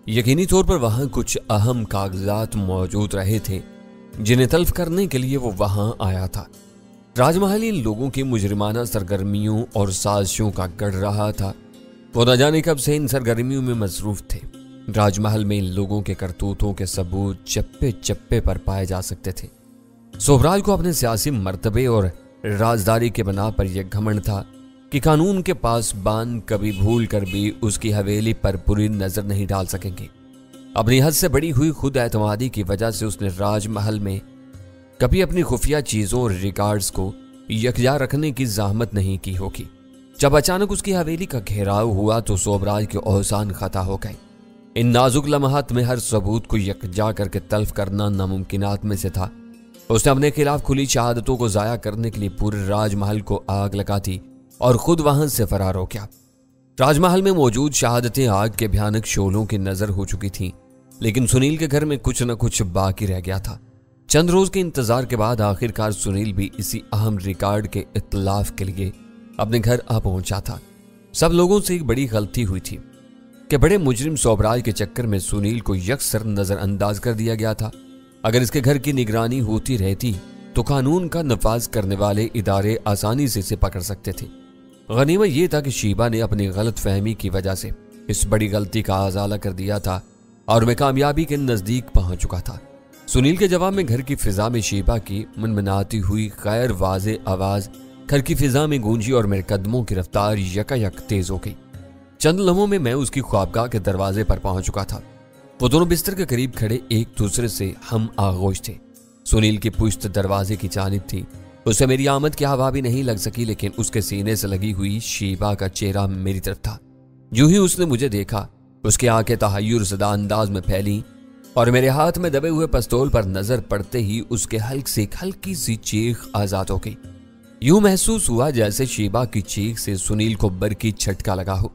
यकीनी तौर पर वहां कुछ अहम कागजात मौजूद रहे थे जिन्हें तल्फ करने के लिए वो वहां आया था। राजमहल इन लोगों की मुजरिमाना सरगर्मियों और साजिशों का गढ़ रहा था। वो न जाने कब से इन सरगर्मियों में मसरूफ थे। राजमहल में इन लोगों के करतूतों के सबूत चप्पे चप्पे पर पाए जा सकते थे। सोबराज को अपने सियासी मर्तबे और राजदारी के बना पर यह घमंड था कि कानून के पासबान कभी भूल कर भी उसकी हवेली पर बुरी नजर नहीं डाल सकेंगे। अपनी हद से बड़ी हुई खुद एतमादी की वजह से उसने राजमहल में कभी अपनी खुफिया चीजों और रिकॉर्ड्स को यकजा रखने की जहमत नहीं की होगी। जब अचानक उसकी हवेली का घेराव हुआ तो सोबराज के औसान खता हो गए। इन नाजुक लम्हात में हर सबूत को यकजा करके तल्फ करना नामुमकिनात में से था। उसने अपने खिलाफ खुली शहादतों को जाया करने के लिए पूरे राजमहल को आग लगा दी और खुद वहां से फरार हो गया। राजमहल में मौजूद शहादतें आग के भयानक शोलों की नजर हो चुकी थीं, लेकिन सुनील के घर में कुछ न कुछ बाकी रह गया था। चंद रोज के इंतजार के बाद आखिरकार सुनील भी इसी अहम रिकॉर्ड के इत्तलाफ के लिए अपने घर आ पहुंचा था। सब लोगों से एक बड़ी गलती हुई थी कि बड़े मुजरिम सोबराज के चक्कर में सुनील को यकसर नजरअंदाज कर दिया गया था। अगर इसके घर की निगरानी होती रहती तो कानून का नफाज करने वाले इदारे आसानी से इसे पकड़ सकते थे। गनीमत यह था कि शीबा ने अपनी गलत फहमी की वजह से इस बड़ी गलती का आजाला कर दिया था और मैं कामयाबी के नजदीक पहुंच चुका था। सुनील के जवाब में घर की फिजा में शीबा की मनमनाती हुई गैर वाज़े आवाज घर की फिजा में गूंजी और मेरे कदमों की रफ्तार यकायक तेज हो गई। चंद लम्हों में मैं उसकी ख्वाबगाह के दरवाजे पर पहुंच चुका था। वो दोनों बिस्तर के करीब खड़े एक दूसरे से हम आगोश थे। सुनील की पुश्त दरवाजे की जानिब थी। उसे मेरी आमद की हवा भी नहीं लग सकी, लेकिन उसके सीने से लगी हुई शीबा का चेहरा मेरी तरफ था। यूं ही उसने मुझे देखा, उसकी आंखें तहय्युर ज़दा अंदाज में फैली और मेरे हाथ में दबे हुए पिस्तौल पर नजर पड़ते ही उसके हल्क से एक हल्की सी चीख आजाद हो गई। यूं महसूस हुआ जैसे शीबा की चीख से सुनील को बरकी झटका लगा हो।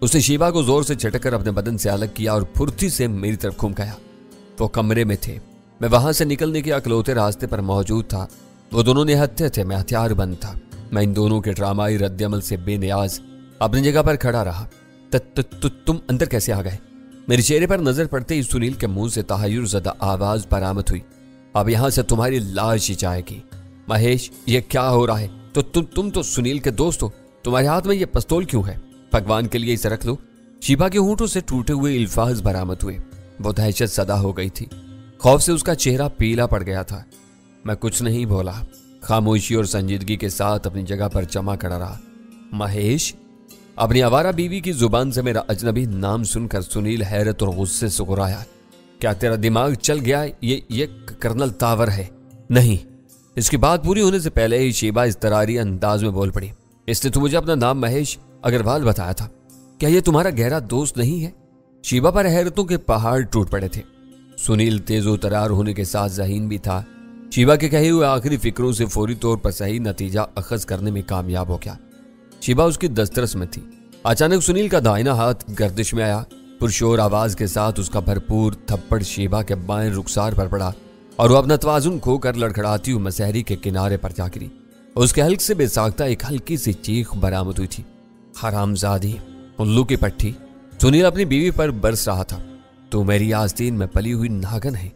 उसने शीबा को जोर से झटकर अपने बदन से अलग किया और फुर्ती से मेरी तरफ घूम गया। वो कमरे में थे। मैं वहां से निकलने के अकलौते रास्ते पर मौजूद था। वो दोनों निहत्थे थे, मैं हथियार बंद था। मैं इन दोनों के ड्रामाई रद्दअमल से बेनियाज अपनी जगह पर खड़ा रहा। तुम अंदर कैसे आ गए? मेरे चेहरे पर नजर पड़ते ही सुनील के मुंह से तहय्युर ज़दा आवाज बरामद हुई। अब यहां से तुम्हारी लाश ही जाएगी। महेश, ये क्या हो रहा है? तो तुम तो सुनील के दोस्त हो, तुम्हारे हाथ में ये पिस्तौल क्यों है? भगवान के लिए इसे रख लो। शीबा के होंठों से टूटे हुए अल्फाज बरामद हुए। वो दहशत सदा हो गई थी। खौफ से उसका चेहरा पीला पड़ गया था। मैं कुछ नहीं बोला, खामोशी और संजीदगी के साथ अपनी जगह पर जमा खड़ा रहा। महेश? अपनी आवारा बीवी की जुबान से मेरा अजनबी नाम सुनकर सुनील हैरत और गुस्से से गुर्राया। क्या तेरा दिमाग चल गया? ये कर्नल तावर है। नहीं। इसकी बात पूरी होने से पहले ही शीबा इस्तरारी अंदाज में बोल पड़ी। इसने तो मुझे अपना नाम महेश अग्रवाल बताया था। क्या ये तुम्हारा गहरा दोस्त नहीं है? शीबा पर हैरतों के पहाड़ टूट पड़े थे। सुनील तेजो तरार होने के साथ ज़हीन भी था। शीबा के कहे हुए आखिरी फिक्रों से फौरी तौर पर सही नतीजा अखज करने में कामयाब हो गया। शीबा उसकी दस्तरस में थी। अचानक सुनील का दाहिना हाथ गर्दिश में आया। पुरशोर आवाज के साथ उसका भरपूर थप्पड़ शीबा के बाएं रुखसार पर पड़ा और वो अपना तवाजुन खोकर लड़खड़ाती हुई मसहरी के किनारे पर जा गिरी। उसके हल्क से बेसाख्ता एक हल्की सी चीख बरामद हुई थी। हरामजादी, उल्लू की पट्टी। सुनील अपनी बीवी पर बरस रहा था। तू मेरी आस्तीन में पली हुई नागन है।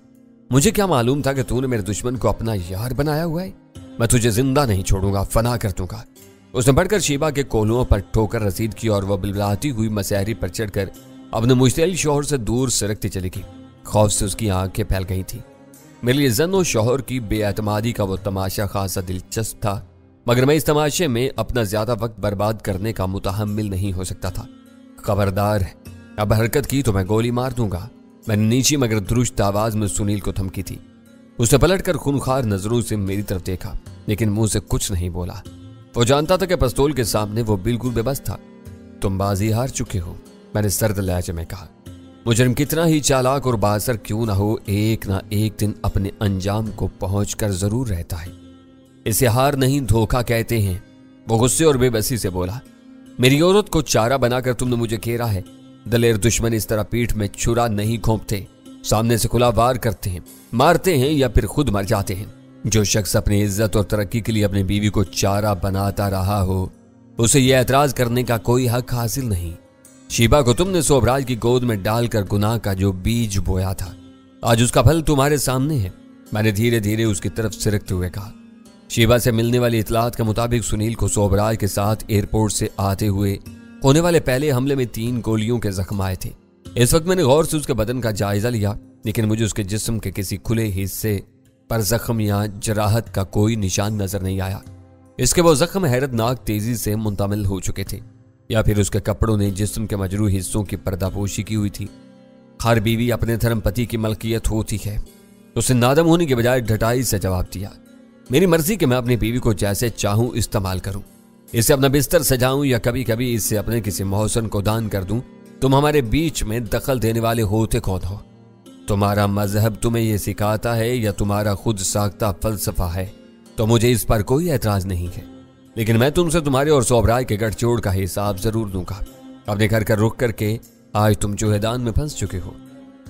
मुझे क्या मालूम था कि तूने मेरे दुश्मन को अपना यार बनाया हुआ है। मैं तुझे जिंदा नहीं छोड़ूंगा, फना कर दूंगा। उसने बढ़कर शीबा के कोलुओं पर ठोकर रसीद की और वह बिलबिलाती हुई मसहरी पर चढ़कर अपने मुश्तिल शौहर से दूर सरकती चली गई। खौफ से उसकी आंखें फैल गई थी। मेरे लिए जन और शौहर की बेएतमादी का वो तमाशा खासा दिलचस्प था, मगर मैं इस तमाशे में अपना ज्यादा वक्त बर्बाद करने का मुतहम्मिल नहीं हो सकता था। खबरदार, अब हरकत की तो मैं गोली मार दूंगा। मैंने नीची मगर दुरुस्त आवाज में सुनील को धमकी थी। उसने पलटकर खूनखार नजरों से मेरी तरफ देखा, लेकिन मुंह से कुछ नहीं बोला। वो जानता था कि पिस्तौल के सामने वो बिल्कुल बेबस था। तुम बाजी हार चुके हो, मैंने सर्द लहजे में कहा। मुजरिम कितना ही चालाक और बासर क्यों ना हो, एक ना एक दिन अपने अंजाम को पहुंचकर जरूर रहता है। इसे हार नहीं धोखा कहते हैं। वो गुस्से और बेबसी से बोला। मेरी औरत को चारा बनाकर तुमने मुझे घेरा है। दलेर दुश्मन इस तरह पीठ में छुरा नहीं घोंपते, सामने से खुला वार करते हैं, मारते हैं या फिर खुद मर जाते हैं। जो शख्स अपनी इज्जत और तरक्की के लिए अपनी बीवी को चारा बनाता रहा हो, उसे यह एतराज करने का कोई हक हासिल नहीं। शीबा को तुमने सोबराज की गोद में डालकर गुनाह का जो बीज बोया था, आज उसका फल तुम्हारे सामने है। मैंने धीरे धीरे उसकी तरफ सिरकते हुए कहा। शीबा से मिलने वाली इतलात के मुताबिक सुनील को सोबराज के साथ एयरपोर्ट से आते हुए होने वाले पहले हमले में 3 गोलियों के जख्म आए थे। इस वक्त मैंने गौर से उसके बदन का जायजा लिया, लेकिन मुझे उसके जिस्म के किसी खुले हिस्से पर जख्म या जराहत का कोई निशान नजर नहीं आया। इसके वो जख्म हैरतनाक तेजी से मुंतमिल हो चुके थे, या फिर उसके कपड़ों ने जिस्म के मजरूह हिस्सों की पर्दापोशी की हुई थी। हर बीवी अपने धर्मपति की मलकियत होती है। उसने नादम होने के बजाय ढटाई से जवाब दिया, मेरी मर्जी कि मैं अपनी बीवी को जैसे चाहूं इस्तेमाल करूं, इससे अपना बिस्तर सजाऊं या कभी कभी इससे अपने किसी मोहसन को दान कर दूं। तुम हमारे बीच में दखल देने वाले होते कौन हो? तुम्हारा मजहब तुम्हें यह सिखाता है या तुम्हारा खुद साख्ता फलसफा है? तो मुझे इस पर कोई एतराज नहीं है, लेकिन मैं तुमसे तुम्हारे और सोबराज के गठजोड़ का हिसाब जरूर दूंगा। अपने घर का रुख करके आज तुम चूहेदान में फंस चुके हो।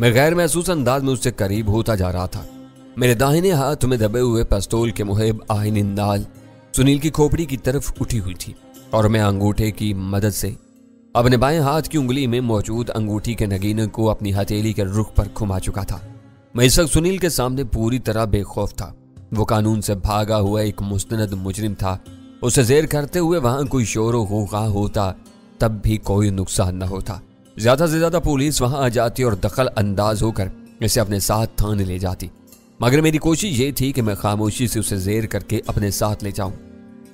मैं गैर महसूस अंदाज में उससे करीब होता जा रहा था। मेरे दाहिने हाथ में दबे हुए पिस्तौल के मुहिब आइनिंदाल सुनील की खोपड़ी की तरफ उठी हुई थी और मैं अंगूठे की मदद से अपने बाएं हाथ की उंगली में मौजूद अंगूठी के नगीने को अपनी हथेली के रुख पर घुमा चुका था। मैं इस वक्त सुनील के सामने पूरी तरह बेखौफ था। वो कानून से भागा हुआ एक मुस्तनद मुजरिम था। उसे जेर करते हुए वहां कोई शोर व गौगा होता तब भी कोई नुकसान न होता। ज्यादा से ज्यादा पुलिस वहां आ जाती और दखल अंदाज होकर इसे अपने साथ थाने ले जाती, मगर मेरी कोशिश ये थी कि मैं खामोशी से उसे जेर करके अपने साथ ले जाऊं।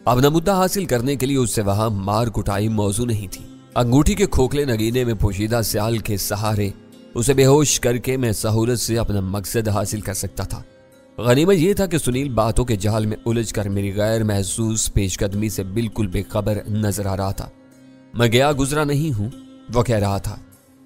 अब न मुद्दा हासिल करने के लिए उससे वहां मार कुटाई मौजू नहीं थी। अंगूठी के खोखले नगीने में पोशीदा स्याल के सहारे उसे बेहोश करके मैं सहूलत से अपना मकसद हासिल कर सकता था। गनीमत यह था कि सुनील बातों के जाल में उलझकर मेरी गैर महसूस पेशकदमी से बिल्कुल बेखबर नजर आ रहा था। मैं गया गुजरा नहीं हूं, वो कह रहा था।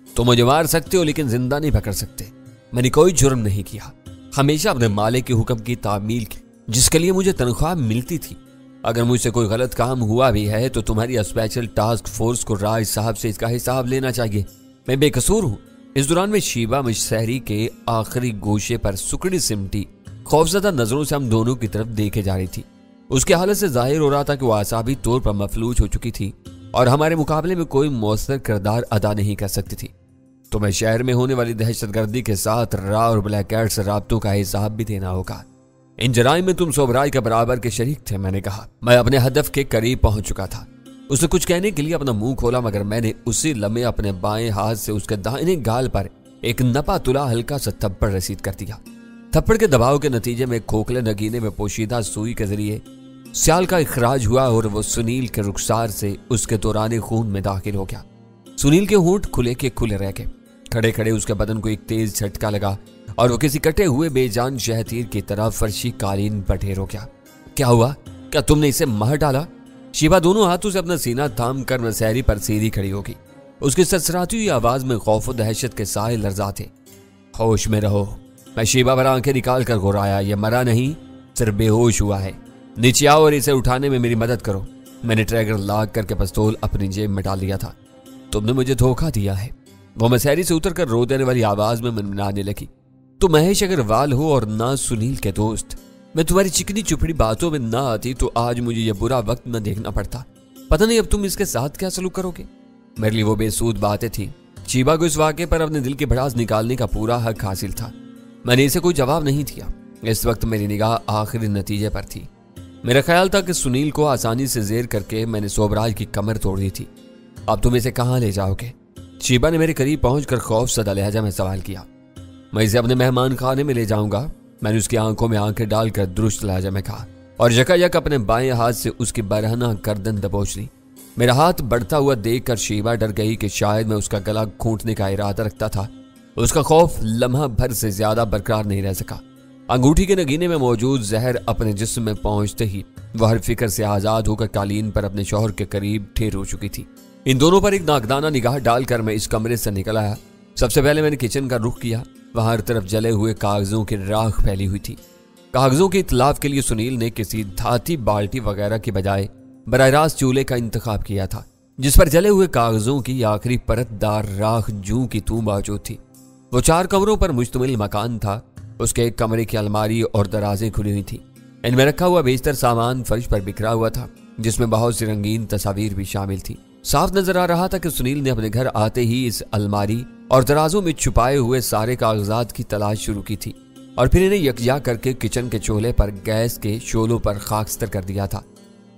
तो मुझे मार सकते हो लेकिन जिंदा नहीं पकड़ सकते। मैंने कोई जुर्म नहीं किया, हमेशा अपने मालिक के हुक्म की तामील की, जिसके लिए मुझे तनख्वाह मिलती थी। अगर मुझसे कोई गलत काम हुआ भी है तो तुम्हारी स्पेशल टास्क फोर्स को राज साहब से इसका हिसाब लेना चाहिए। मैं बेकसूर हूं। इस दौरान में शीबा मुशहरी के आखिरी गोशे पर सुकड़ी सिमटी खौफजदा नजरों से हम दोनों की तरफ देखे जा रही थी। उसकी हालत से जाहिर हो रहा था कि वो आसाबी तौर पर मफलूज हो चुकी थी और हमारे मुकाबले में कोई मौसर किरदार अदा नहीं कर सकती थी। तो मैं शहर में होने वाली दहशतगर्दी के साथ रा और ब्लैक कैट से राब्तों का हिसाब भी देना होगा। इन जराइम में तुम सोबराज के बराबर के शरीक थे, मैंने कहा। मैं अपने हदफ के करीब पहुंच चुका था। उसने कुछ कहने के लिए अपना मुंह खोला, मगर मैंने उसी लम्हे अपने बाएं हाथ से उसके दाहिने गाल पर एक नपा तुला हल्का सा थप्पड़ रसीद कर दिया। थप्पड़ के दबाव के नतीजे में खोखले नगीने में पोशीदा सुई के जरिए स्याल का इखराज हुआ और वो सुनील के रुखसार से उसके दौरान खून में दाखिल हो गया। सुनील के होंठ खुले के खुले रह गए। खड़े खड़े उसके बदन को एक तेज झटका लगा और वो किसी कटे हुए बेजान शहतीर की तरह फर्शी कालीन पर ढेर हो गया। क्या हुआ? क्या तुमने इसे मार डाला? शीबा दोनों हाथों से अपना सीना थाम कर मसहरी पर सीधी खड़ी होगी। उसकी सरसराती हुई आवाज में खौफ और दहशत के साए लर्जा थे। होश में रहो। मैं शीबा पर आंखें निकाल कर घुराया। ये मरा नहीं, सिर्फ बेहोश हुआ है। नीचे आओ और इसे उठाने में मेरी मदद करो। मैंने ट्रैगर लाग करके पिस्तौल अपनी जेब में डाल लिया था। तुमने मुझे धोखा दिया है। वो मसहरी से उतर कर रो देने वाली आवाज में मनमनाने लगी। तुम महेश अग्रवाल हो और ना सुनील के दोस्त। मैं तुम्हारी चिकनी चुपड़ी बातों में ना आती तो आज मुझे यह बुरा वक्त न देखना पड़ता। पता नहीं अब तुम इसके साथ क्या सलूक करोगे। मेरे लिए वो बेसूद बातें थी। शीबा को इस वाक़े पर अपने दिल की भड़ास निकालने का पूरा हक हासिल था। मैंने इसे कोई जवाब नहीं दिया। इस वक्त मेरी निगाह आखिरी नतीजे पर थी। मेरा ख्याल था कि सुनील को आसानी से जेर करके मैंने सोबराज की कमर तोड़ दी थी। अब तुम इसे कहाँ ले जाओगे? शीबा ने मेरे करीब पहुंचकर खौफ सदा लहजा में सवाल किया। मैं इसे अपने मेहमान खाने में ले जाऊंगा, मैंने उसकी आंखों में आंखें डालकर दुरुस्त लहजा में कहा और यकायक अपने बाएं हाथ से उसकी बरहना गर्दन दबोच ली। मेरा हाथ बढ़ता हुआ देखकर शीबा डर गई कि शायद मैं उसका गला घोंटने का इरादा रखता था। उसका खौफ लम्हा भर से ज्यादा बरकरार नहीं रह सका। अंगूठी के नगीने में मौजूद जहर अपने जिस्म में पहुंचते ही वह हर फिक्र से आजाद होकर कालीन पर अपने शौहर के करीब ठेर हो चुकी थी। इन दोनों पर एक नाकदाना निगाह डालकर मैं इस कमरे से निकल आया। सबसे पहले मैंने किचन का रुख किया। वहां हर तरफ जले हुए कागजों की राख फैली हुई थी। कागजों के इतलाफ के लिए सुनील ने किसी धाती बाल्टी वगैरह की बजाय बराह रास्त चूल्हे का इंतखाब किया था, जिस पर जले हुए कागजों की आखिरी परतदार राख जूं की तू मौजूद थी। वो 4 कमरों पर मुश्तमिल मकान था। उसके एक कमरे की अलमारी और दराजें खुली हुई थी। इनमें रखा हुआ बेशतर सामान फर्श पर बिखरा हुआ था, जिसमें बहुत सी रंगीन तस्वीर भी शामिल थी। साफ नजर आ रहा था कि सुनील ने अपने घर आते ही इस अलमारी और दराजों में छुपाए हुए सारे कागजात की तलाश शुरू की थी और फिर इन्हें यकजा करके किचन के चूल्हे पर गैस के शोलों पर खाकस्तर कर दिया था।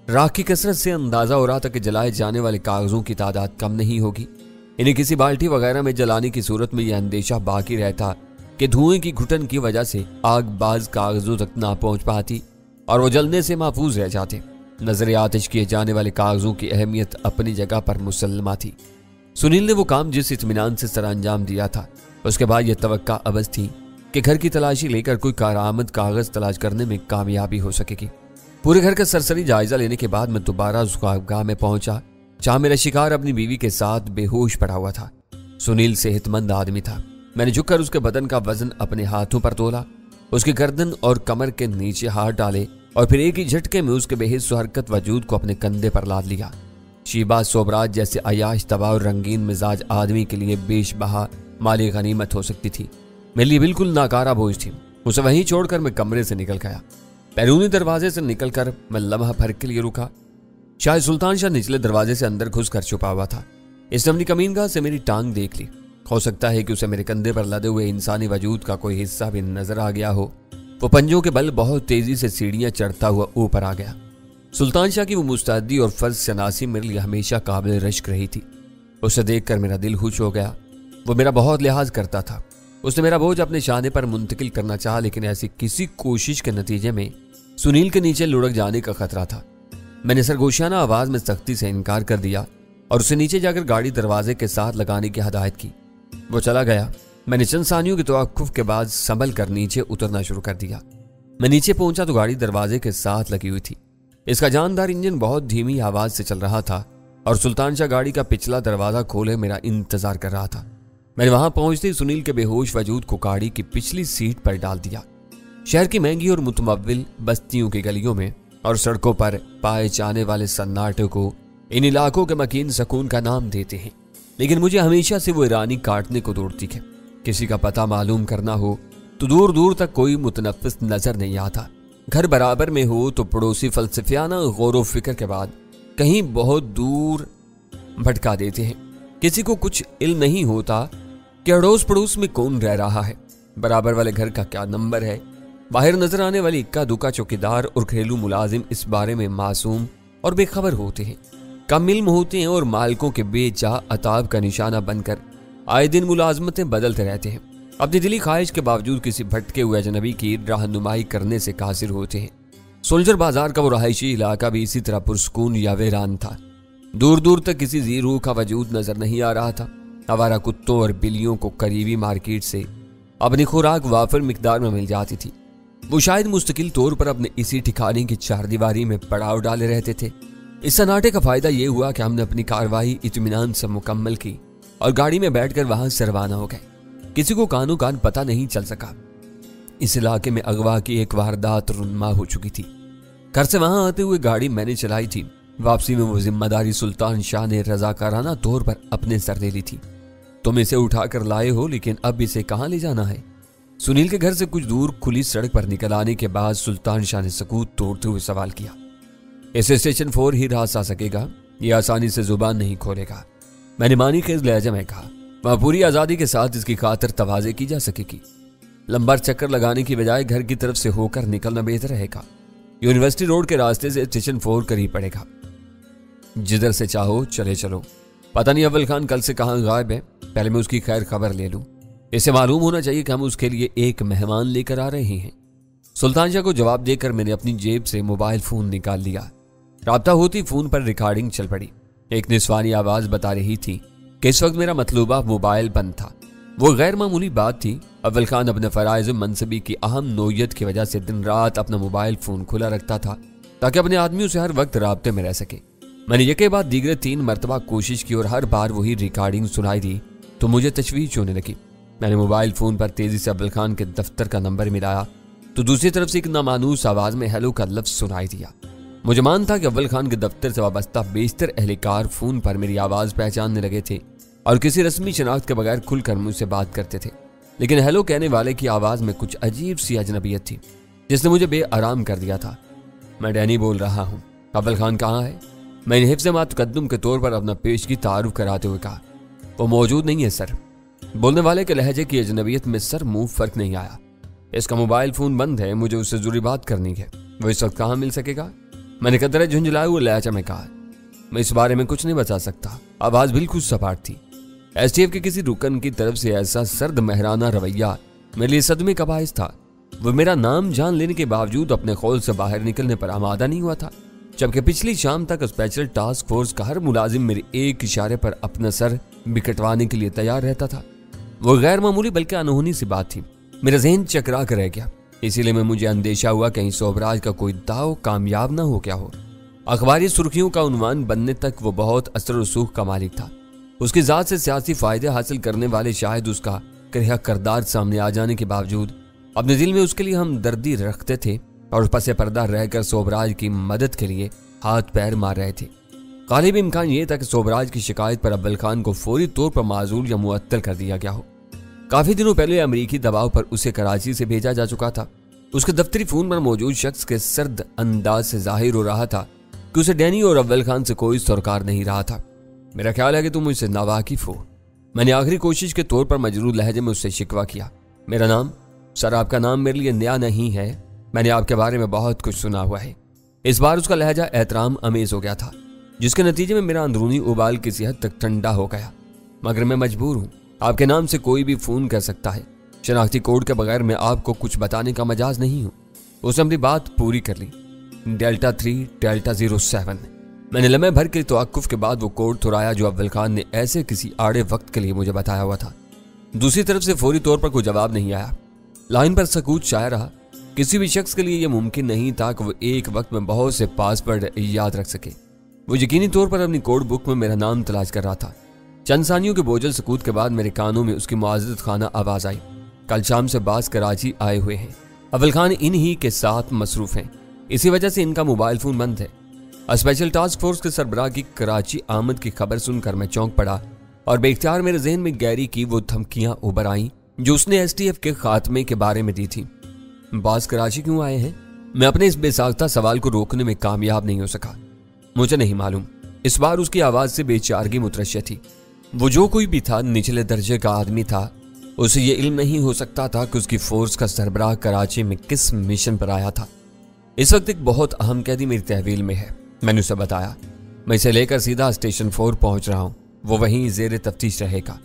राख की कसरत से अंदाजा हो रहा था कि जलाए जाने वाले कागजों की तादाद कम नहीं होगी। इन्हें किसी बाल्टी वगैरह में जलाने की सूरत में यह अंदेशा बाकी रहता कि धुएं की घुटन की वजह से आग बाज कागजों तक ना पहुंच पाती और वो जलने से महफूज रह जाते। नजर आतिश किए जाने वाले कागजों की अहमियत अपनी जगह पर मुसल्लमा थी। सुनील ने वो काम जिस इत्मीनान से सरअंजाम दिया था, उसके बाद यह तवक्का अबस थी कि घर की तलाशी लेकर कोई कारआमद कागज तलाश करने में कामयाबी हो सकेगी। पूरे घर का सरसरी जायजा लेने के बाद मैं दोबारा उस ख्वाबगाह में पहुंचा जहां मेरा शिकार अपनी बीवी के साथ बेहोश पड़ा हुआ था। सुनील सेहतमंद आदमी था। मैंने झुककर उसके बदन का वजन अपने हाथों पर तोला, उसकी गर्दन और कमर के नीचे हाथ डाले और फिर एक ही झटके में उसके बेहिस्स हरकत वजूद को अपने कंधे पर लाद लिया। शीबा सोबराज जैसे अयाश तबाह और रंगीन मिजाज आदमी के लिए बेशबहा माली गनीमत हो सकती थी, मेरे लिए बिल्कुल नाकारा बोझ थी। उसे वहीं छोड़कर मैं कमरे से निकल गया। बैरूनी दरवाजे से निकलकर मैं लम्हा भर के लिए रुका। शायद सुल्तान शाह निचले दरवाजे से अंदर घुस कर छुपा हुआ था। इस नमनी कमीनगाह से मेरी टांग देख ली। हो सकता है कि उसे मेरे कंधे पर लदे हुए इंसानी वजूद का कोई हिस्सा भी नजर आ गया हो। वो पंजों के बल बहुत तेजी से सीढ़ियां चढ़ता हुआ ऊपर आ गया। सुल्तान शाह की वो मुस्तैदी और फर्ज शनासी मेरे लिए हमेशा काबिल रश्क रही थी। उसे देखकर मेरा दिल खुश हो गया। वो मेरा बहुत लिहाज करता था। उसने मेरा बोझ अपने शाने पर मुंतकिल करना चाहा, लेकिन ऐसी किसी कोशिश के नतीजे में सुनील के नीचे लुढ़क जाने का खतरा था। मैंने सरगोशियाना आवाज में सख्ती से इनकार कर दिया और उसे नीचे जाकर गाड़ी दरवाजे के साथ लगाने की हदायत की। वो चला गया। मैंने चंद सानियों की तवक्कुफ के बाद संभल कर नीचे उतरना शुरू कर दिया। मैं नीचे पहुंचा तो गाड़ी दरवाजे के साथ लगी हुई थी। इसका जानदार इंजन बहुत धीमी आवाज से चल रहा था और सुल्तान शाह गाड़ी का पिछला दरवाजा खोले मेरा इंतजार कर रहा था। मैंने वहां पहुंचते ही सुनील के बेहोश वजूद को गाड़ी की पिछली सीट पर डाल दिया। शहर की महंगी और मुतमव्विल बस्तियों की गलियों में और सड़कों पर पाए जाने वाले सन्नाटे को इन इलाकों के मकीन सकून का नाम देते हैं, लेकिन मुझे हमेशा से वो ईरानी काटने को दौड़ती है। किसी का पता मालूम करना हो तो दूर दूर तक कोई मुतनफ्फिस नजर नहीं आता। घर बराबर में हो तो पड़ोसी फलसफियाना गौर फिक्र के बाद कहीं बहुत दूर भटका देते हैं। किसी को कुछ इल्म नहीं होता कि अड़ोस पड़ोस में कौन रह रहा है, बराबर वाले घर का क्या नंबर है। बाहर नजर आने वाली इक्का दुक्का चौकीदार और घरेलू मुलाजिम इस बारे में मासूम और बेखबर होते हैं, कम इल्म होते हैं और मालिकों के बेचा अताब का निशाना बनकर आए दिन मुलाजमतें बदलते रहते हैं। अपनी दिली ख्वाहिश के बावजूद किसी भटके हुए अजनबी की रहनुमाई करने से कासिर होते हैं। सोल्जर बाजार का वो रहायशी इलाका भी इसी तरह पुरस्कून या वीरान था। दूर दूर तक किसी जी रूह का वजूद नजर नहीं आ रहा था। आवारा कुत्तों और बिल्लियों को करीबी मार्केट से अपनी खुराक वाफर मिकदार में मिल जाती थी। वो शायद मुस्तकिल तौर पर अपने इसी ठिकाने की चारदीवारी में पड़ाव डाले रहते थे। इस सन्नाटे का फायदा ये हुआ कि हमने अपनी कार्रवाई इत्मीनान से मुकम्मल की और गाड़ी में बैठकर वहां से रवाना हो गए। किसी को कानो कान पता नहीं चल सका। इस इलाके में अगवा की एक वारदात रुन्मा हो चुकी थी। घर से वहां आते हुए गाड़ी मैंने चलाई थी। वापसी में वो जिम्मेदारी सुल्तान शाह ने रजाकाराना तौर पर अपने सर ले ली थी। तुम इसे उठाकर लाए हो, लेकिन अब इसे कहां ले जाना है? सुनील के घर से कुछ दूर खुली सड़क पर निकल आने के बाद सुल्तान शाह ने सकूत तोड़ते हुए सवाल किया। इसे स्टेशन 4 ही रास आ सकेगा, ये आसानी से जुबान नहीं खोलेगा। मैंने मानी खेज लहजा में कहा, वहां पूरी आजादी के साथ इसकी खातिर तवाज़े की जा सकेगी। लंबा चक्कर लगाने की बजाय घर की तरफ से होकर निकलना बेहतर रहेगा। यूनिवर्सिटी रोड के रास्ते से स्टेशन 4 करीब पड़ेगा। जिधर से चाहो चले चलो। पता नहीं अव्वल खान कल से कहां गायब है, पहले मैं उसकी खैर खबर ले लूं। इसे मालूम होना चाहिए कि हम उसके लिए एक मेहमान लेकर आ रहे हैं। सुल्तान शाह को जवाब देकर मैंने अपनी जेब से मोबाइल फोन निकाल लिया। राब्ता होती फोन पर रिकॉर्डिंग चल पड़ी। एक निस्वानी आवाज बता रही थी कि इस वक्त मेरा मतलूबा मोबाइल बंद था। वो गैर मामूली बात थी। अव्वल खान अपने फराइज मनसबी की अहम नोयत की वजह से दिन रात अपना मोबाइल फोन खुला रखता था ताकि अपने आदमियों से हर वक्त राब्ते में रह सके। मैंने यके बाद दीगरे 3 मरतबा कोशिश की और हर बार वही रिकॉर्डिंग सुनाई दी तो मुझे तशवीश होने लगी। मैंने मोबाइल फोन पर तेजी से अव्वल खान के दफ्तर का नंबर मिलाया तो दूसरी तरफ से एक नामानूस आवाज में हेलो का लफ्ज सुनाई दिया। मुझे मान था कि अव्वल खान के दफ्तर से वाबस्ता बेशतर एहलकार फोन पर मेरी आवाज पहचानने लगे थे और किसी रस्मी शनाख्त के बगैर खुलकर मुझसे बात करते थे, लेकिन हेलो कहने वाले की आवाज में कुछ अजीब सी अजनबियत थी जिसने मुझे बेआराम कर दिया था। मैं डैनी बोल रहा हूँ। अव्वल खान कहाँ है? میں نے حفظ متقدم کے طور پر اپنا پیشگی تعارف کراتے ہوئے کہا، وہ موجود نہیں ہے سر۔ بولنے والے کے لہجے کی اجنبیت میں سر منہ فرق نہیں آیا۔ اس کا موبائل فون بند ہے، مجھے اس سے ضروری بات کرنی ہے، وہ اس وقت کہاں مل سکے گا؟ میں نے قدرے جھنجھلائے ہوئے لہجے میں کہا، میں اس بارے میں کچھ نہیں بتا سکتا۔ آواز بالکل سپاٹ تھی۔ ایس ٹی ایف کے کسی رکن کی طرف سے ایسا سرد مہرانہ رویہ میرے لیے صدمے کا باعث تھا۔ وہ میرا نام جان لینے کے باوجود اپنے خول سے باہر نکلنے پر آمادہ نہیں ہوا تھا، جبکہ پچھلی شام تک اسپیشل ٹاسک فورس کا ہر ملازم میرے ایک اشارے پر اپنا سر بکٹوانے کے لیے تیار رہتا تھا۔ وہ غیر معمولی بلکہ انہونی سی بات تھی۔ میرا ذہن چکرا کر رہ گیا، اسی لیے مجھے اندیشہ ہوا کہیں سوبراج کا کوئی داؤ کامیاب نہ ہو کیا ہو۔ اخباری سرخیوں کا عنوان بننے تک وہ بہت اثر و رسوخ کا مالک تھا۔ اس کی ذات سے سیاسی فائدے حاصل کرنے والے شاید اس کا کرہ کردار سامنے آ جانے کے باوجود اپنے دل میں اس کے لیے ہمدردی رکھتے تھے اور پس پردہ رہ کر سوبراج کی مدد کے لیے ہاتھ پیر مار رہے تھے۔ غالب امکان یہ تھا کہ سوبراج کی شکایت پر اول خان کو فوری طور پر معزول یا معطل کر دیا گیا ہو۔ کافی دنوں پہلے امریکی دباؤ پر اسے کراچی سے بھیجا جا چکا تھا۔ اس کے دفتری فون پر موجود شخص کے سرد انداز سے ظاہر ہو رہا تھا کہ اسے ڈینی اور اول خان سے کوئی سرکار نہیں رہا تھا۔ میرا خیال ہے کہ تم مجھ سے ناواقف ہو، میں نے آخری کوشش کے طور پر مجرور لہجے میں اس سے شکوہ کیا۔ میرا نام؟ سر آپ کا نام میرے لیے نیا نہیں ہے، میں نے آپ کے بارے میں بہت کچھ سنا ہوا ہے۔ اس بار اس کا لہجہ احترام امیز ہو گیا تھا، جس کے نتیجے میں میرا اندرونی ابال کسی حد تک ٹھنڈا ہو گیا۔ مگر میں مجبور ہوں، آپ کے نام سے کوئی بھی فون کر سکتا ہے، شناختی کوڈ کے بغیر میں آپ کو کچھ بتانے کا مجاز نہیں ہوں۔ اس نے اپنی بات پوری کر لی۔ Delta 3 delta 07۔ میں نے لمحے بھر کے توقف کے بعد وہ کوڈ تھرایا جو اول خان نے ایسے کسی آڑے وقت کے لیے مجھے بتایا ہوا تھا۔ دوسری طرف سے فوری طور پر کوئی جواب نہیں آیا۔ لائن پر سکوت چھایا رہا۔ کسی بھی شخص کے لیے یہ ممکن نہیں تھا کہ وہ ایک وقت میں بہت سے پاسورڈ یاد رکھ سکے۔ وہ یقینی طور پر اپنی کوڈ بک میں میرا نام تلاش کر رہا تھا۔ چند ثانیوں کے بوجھل سکوت کے بعد میرے کانوں میں اس کی معزز خانہ آواز آئی، کل شام سے باز کراچی آئے ہوئے ہیں، اول خان انہی کے ساتھ مصروف ہیں، اسی وجہ سے ان کا موبائل فون بند ہے۔ اسپیشل ٹاسک فورس کے سربراہ کی کراچی آمد کی خبر سن کر میں چونک پڑا اور بے اختیار میرے ذہن میں گیری کی وہ دھمکیاں ابھر آئیں جو اس نے ایس ٹی ایف کے خاتمے کے بارے میں دی تھی۔ باز کراچی کیوں آئے ہیں؟ میں اپنے اس بے ساختہ سوال کو روکنے میں کامیاب نہیں ہو سکا۔ مجھے نہیں معلوم۔ اس بار اس کی آواز سے بے چارگی مترشح تھی۔ وہ جو کوئی بھی تھا، نچلے درجے کا آدمی تھا، اسے یہ علم نہیں ہو سکتا تھا کہ اس کی فورس کا سربراہ کراچی میں کس مشن پر آیا تھا۔ اس وقت ایک بہت اہم قیدی میری تحویل میں ہے، میں نے اسے بتایا۔ میں اسے لے کر سیدھا اسٹیشن 4 پہنچ رہا ہوں، وہ وہیں زیر تفتیش رہے گا۔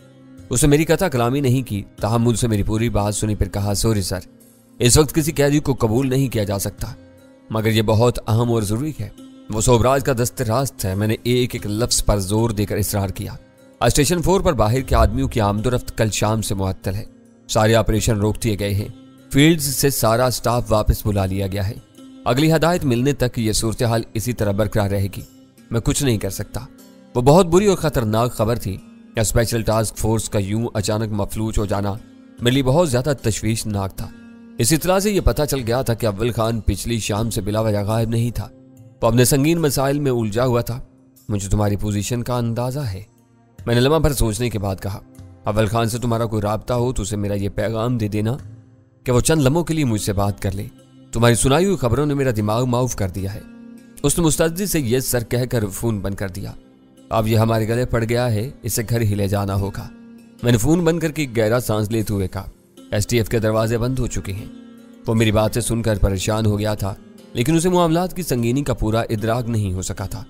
اسے میری قطع کلامی نہیں کی، تاہم مجھ سے میری پوری بات سنی پھر کہا، سوری سر، اس وقت کسی قیدی کو قبول نہیں کیا جا سکتا، مگر یہ بہت اہم اور ضروری ہے۔ وہ سوبراج کا دست راست ہے۔ میں نے ایک ایک لفظ پر زور دے کر اصرار کیا۔ اسٹیشن 4 پر باہر کے آدمیوں کی آمد و رفت کل شام سے معطل ہے، سارے آپریشن روک دیے گئے ہیں، فیلڈز سے سارا سٹاف واپس بلا لیا گیا ہے۔ اگلی ہدایت ملنے تک یہ صورتحال اسی طرح برقرار رہے گی، میں کچھ نہیں کر سکتا۔ وہ بہت بری اور خطرناک خبر تھی۔ اسپیشل ٹاسک فورس کا یوں اچانک مفلوج ہو جانا میرے لیے بہت زیادہ تشویشناک تھا۔ اس اطلاع سے یہ پتہ چل گیا تھا کہ اول خان پچھلی شام سے بلا وجہ غائب نہیں تھا، وہ اپنے سنگین مسائل میں الجھا ہوا تھا۔ مجھے تمہاری پوزیشن کا اندازہ ہے، میں نے لمحہ بھر سوچنے کے بعد کہا۔ اول خان سے تمہارا کوئی رابطہ ہو تو اسے میرا یہ پیغام دے دینا کہ وہ چند لمحوں کے لیے مجھ سے بات کر لے، تمہاری سنائی ہوئی خبروں نے میرا دماغ معاف کر دیا ہے۔ اس نے مستعدی سے یہ سر کہہ کر فون بند کر دیا۔ اب یہ ہمارے گلے پڑ گیا ہے، اسے گھر ہی لے جانا ہوگا۔ میں نے فون بند کر کے گہرا سانس لیتے ہوئے کہا، ایس ٹی ایف کے دروازے بند ہو چکے ہیں۔ وہ میری باتیں سن کر پریشان ہو گیا تھا، لیکن اسے معاملات کی سنگینی کا پورا ادراک نہیں ہو سکا تھا۔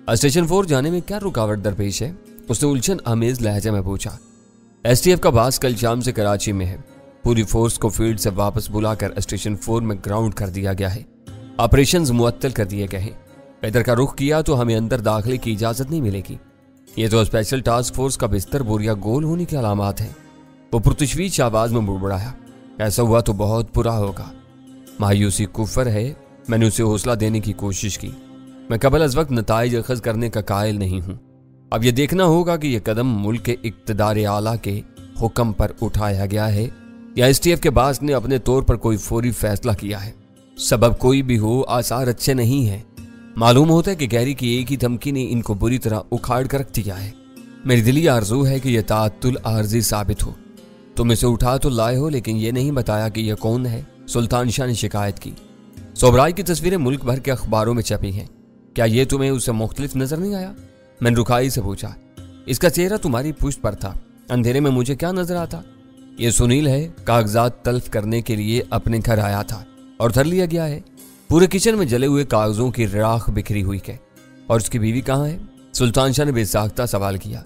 اسٹیشن 4 جانے میں کیا رکاوٹ درپیش ہے؟ اس نے الجھن آمیز لہجے میں پوچھا۔ ایس ٹی ایف کا باس کل شام سے کراچی میں ہے، پوری فورس کو فیلڈ سے واپس بلا کر اسٹیشن 4 میں گراؤنڈ کر دیا گیا ہے، آپریشنز معطل کر دیے گئے ہیں۔ ادھر کا رخ کیا تو ہمیں اندر داخلے کی اجازت نہیں ملے گی، یہ تو اسپیشل ٹاسک فورس کا بستر بوریا گول ہونے کی علامات ہیں۔ وہ پرتشویش آواز میں بڑبڑایا، ایسا ہوا تو بہت برا ہوگا، مایوسی کفر ہے۔ میں نے اسے حوصلہ دینے کی کوشش کی، میں قبل از وقت نتائج اخذ کرنے کا قائل نہیں ہوں۔ اب یہ دیکھنا ہوگا کہ یہ قدم ملک کے اقتدار اعلیٰ کے حکم پر اٹھایا گیا ہے یا ایس ٹی ایف کے باس نے اپنے طور پر کوئی فوری فیصلہ کیا ہے۔ سبب کوئی بھی ہو، آثار اچھے نہیں ہیں۔ معلوم ہوتا ہے کہ گیری کی ایک ہی دھمکی نے ان کو بری طرح اکھاڑ کر رکھ دیا ہے۔ میری دلی آرزو ہے کہ یہ تعطل عارضی ثابت ہو۔ تم اسے اٹھا تو لائے ہو، لیکن یہ نہیں بتایا کہ یہ کون ہے۔ سلطان شاہ نے شکایت کی۔ سوبراج کی تصویریں ملک بھر کے اخباروں میں چھپی ہیں، کیا یہ تمہیں اس سے مختلف نظر نہیں آیا؟ میں نے رکائی سے پوچھا۔ اس کا چہرہ تمہاری پشت پر تھا، اندھیرے میں مجھے کیا نظر آتا؟ یہ سنیل ہے، کاغذات تلف کرنے کے لیے اپنے گھر آیا تھا اور دھر لیا گیا ہے۔ پورے کچن میں جلے ہوئے کاغذوں کی راکھ بکھری ہوئی ہے۔ اور اس کی بیوی کہاں ہے؟ سلطان شاہ نے بے ساختہ سوال کیا۔